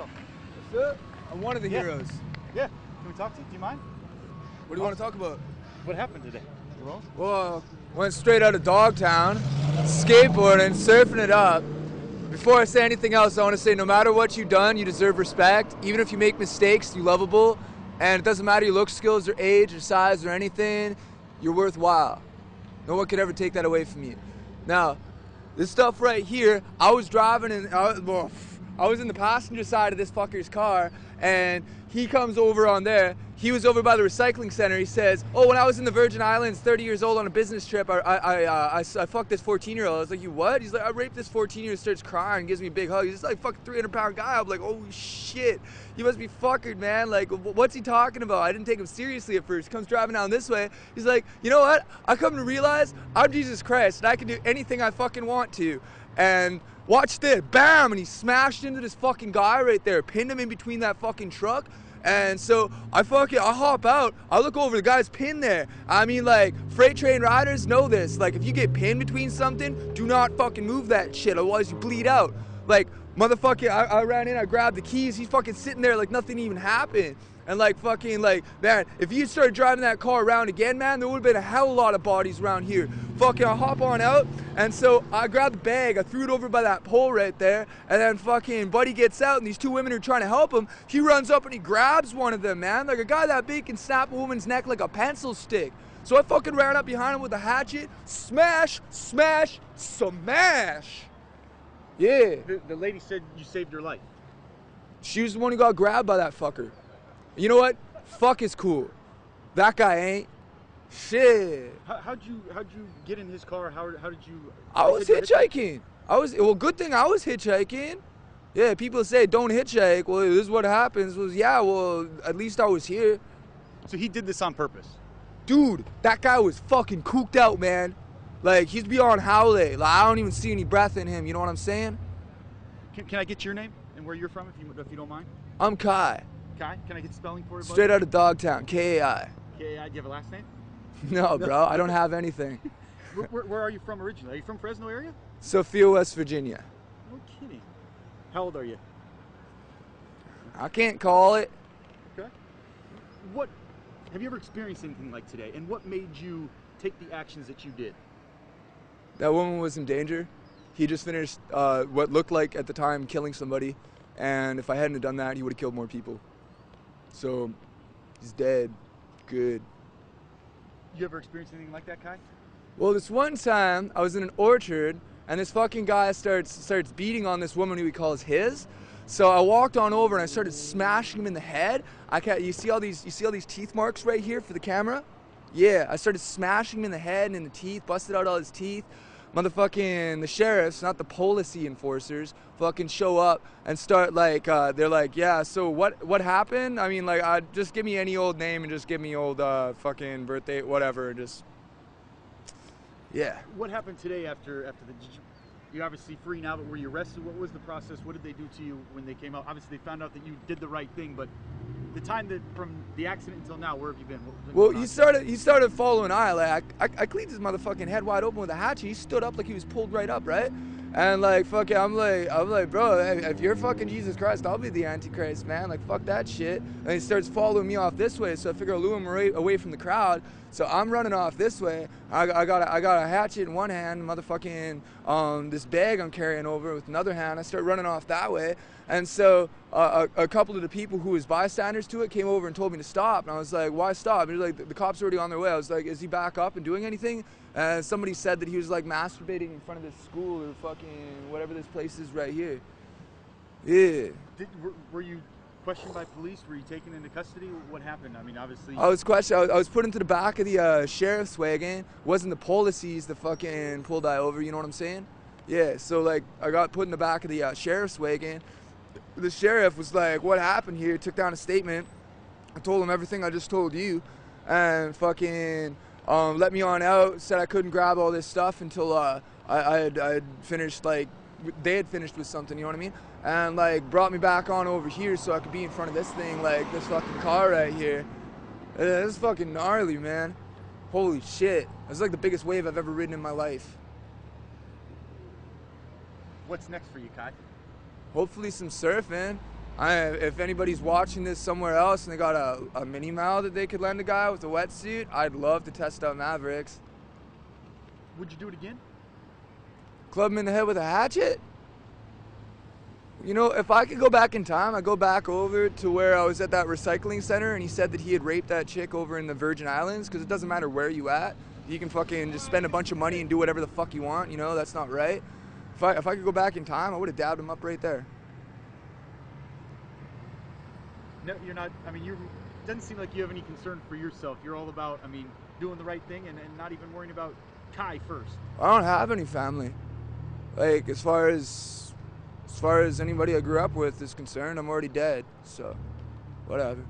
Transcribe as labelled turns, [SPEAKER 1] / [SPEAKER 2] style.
[SPEAKER 1] hero.
[SPEAKER 2] What's up? I'm one of the heroes.
[SPEAKER 1] Yeah. Can we talk to you? Do you mind?
[SPEAKER 2] What do you want to talk about?
[SPEAKER 1] What happened today?
[SPEAKER 2] Well, went straight out of Dogtown, skateboarding, surfing it up. Before I say anything else, I want to say no matter what you've done, you deserve respect. Even if you make mistakes, you're lovable. And it doesn't matter your look, skills, or age, or size, or anything, you're worthwhile. No one could ever take that away from you. Now, this stuff right here, I was driving and I was in the passenger side of this fucker's car, and he comes over on there. He was over by the recycling center. He says, "Oh, when I was in the Virgin Islands, 30 years old on a business trip, I fucked this 14-year-old." I was like, "You what?" He's like, "I raped this 14-year-old." Starts crying, gives me a big hug. He's just like fucking 300-pound guy. I'm like, "Holy shit, you must be fuckered, man. Like, what's he talking about?" I didn't take him seriously at first. He comes driving down this way. He's like, "You know what? I come to realize I'm Jesus Christ, and I can do anything I fucking want to." And watch this, bam, and he smashed into this fucking guy right there, pinned him in between that fucking truck. And so I hop out, I look over, the guy's pinned there. I mean, like, freight train riders know this. Like, if you get pinned between something, do not fucking move that shit, otherwise you bleed out. Like, motherfucking, I ran in, I grabbed the keys, he's fucking sitting there like nothing even happened. And like fucking like, man, if you started driving that car around again, man, there would have been a hell of a lot of bodies around here. Fucking, I hop on out, and so I grabbed the bag, I threw it over by that pole right there, and then fucking buddy gets out, and these two women are trying to help him. He runs up and he grabs one of them, man. Like a guy that big can snap a woman's neck like a pencil stick. So I fucking ran up behind him with a hatchet, smash, smash, smash. Yeah.
[SPEAKER 1] The lady said you saved her life.
[SPEAKER 2] She was the one who got grabbed by that fucker. You know what? Fuck is cool. That guy ain't. Shit.
[SPEAKER 1] How'd you get in his car? How did you?
[SPEAKER 2] I was hitchhiking. Well, good thing I was hitchhiking. Yeah, people say don't hitchhike. Well, this is what happens. Was yeah, well, at least I was here.
[SPEAKER 1] So he did this on purpose.
[SPEAKER 2] Dude, that guy was fucking cooked out, man. Like, he's beyond howley. Like, I don't even see any breath in him. You know what I'm saying?
[SPEAKER 1] Can I get your name and where you're from, if you don't mind?
[SPEAKER 2] I'm Kai.
[SPEAKER 1] Kai? Can I get spelling for you, buddy?
[SPEAKER 2] Straight out of Dogtown, K-A-I.
[SPEAKER 1] K-A-I. Do you have a last name?
[SPEAKER 2] No, bro, I don't have anything.
[SPEAKER 1] Where are you from originally? Are you from Fresno area?
[SPEAKER 2] Sophia, West Virginia.
[SPEAKER 1] No kidding. How old are you?
[SPEAKER 2] I can't call it.
[SPEAKER 1] Okay. Have you ever experienced anything like today? And what made you take the actions that you did?
[SPEAKER 2] That woman was in danger. He just finished what looked like at the time killing somebody, and if I hadn't have done that, he would have killed more people. So he's dead. Good.
[SPEAKER 1] You ever experienced anything like that, Kai?
[SPEAKER 2] Well, this one time I was in an orchard, and this fucking guy starts beating on this woman who he calls his. So I walked on over and I started smashing him in the head. You see all these teeth marks right here for the camera? Yeah, I started smashing him in the head and in the teeth, busted out all his teeth. Motherfucking the sheriffs, not the policy enforcers, fucking show up and start like, they're like, yeah, so what happened? I mean, like, just give me any old name and just give me old fucking birthday, whatever, just, yeah.
[SPEAKER 1] What happened today after you're obviously free now, but were you arrested? What was the process? What did they do to you when they came out? Obviously, they found out that you did the right thing, but the time that from the accident until now, where have you been?
[SPEAKER 2] Well, he started following I. Like, I cleaned his motherfucking head wide open with a hatchet. He stood up like he was pulled right up, right? And like, fucking, I'm like, bro, if you're fucking Jesus Christ, I'll be the Antichrist, man. Like, fuck that shit. And he starts following me off this way, so I figure I'll lure him away from the crowd. So I'm running off this way. I got a hatchet in one hand, motherfucking this bag I'm carrying over with another hand. I start running off that way. And so a couple of the people who was bystanders to it came over and told me to stop. And I was like, why stop? And he was like, the cops are already on their way. I was like, is he back up and doing anything? And somebody said that he was like masturbating in front of this school or fucking whatever this place is right here. Yeah.
[SPEAKER 1] Were you questioned by police? Were you taken into custody? What happened? I mean, obviously.
[SPEAKER 2] I was questioned. I was put into the back of the sheriff's wagon. It wasn't the policies that fucking pulled I over. You know what I'm saying? Yeah. So like, I got put in the back of the sheriff's wagon. The sheriff was like, "What happened here?" Took down a statement. I told him everything I just told you, and fucking let me on out. Said I couldn't grab all this stuff until I had finished, like they had finished with something. You know what I mean? And like brought me back on over here so I could be in front of this thing, like this fucking car right here. This is fucking gnarly, man. Holy shit. It's like the biggest wave I've ever ridden in my life.
[SPEAKER 1] What's next for you, Kai?
[SPEAKER 2] Hopefully some surfing. If anybody's watching this somewhere else and they got a mini Mal that they could lend a guy with a wetsuit, I'd love to test out Mavericks.
[SPEAKER 1] Would you do it again?
[SPEAKER 2] Club him in the head with a hatchet? You know, if I could go back in time, I'd go back over to where I was at that recycling center and he said that he had raped that chick over in the Virgin Islands, because it doesn't matter where you at. You can fucking just spend a bunch of money and do whatever the fuck you want, you know? That's not right. If I could go back in time, I would have dabbed him up right there.
[SPEAKER 1] No, you're not. I mean, it doesn't seem like you have any concern for yourself. You're all about, I mean, doing the right thing and not even worrying about Kai first.
[SPEAKER 2] I don't have any family. Like, as far as anybody I grew up with is concerned, I'm already dead. So, whatever.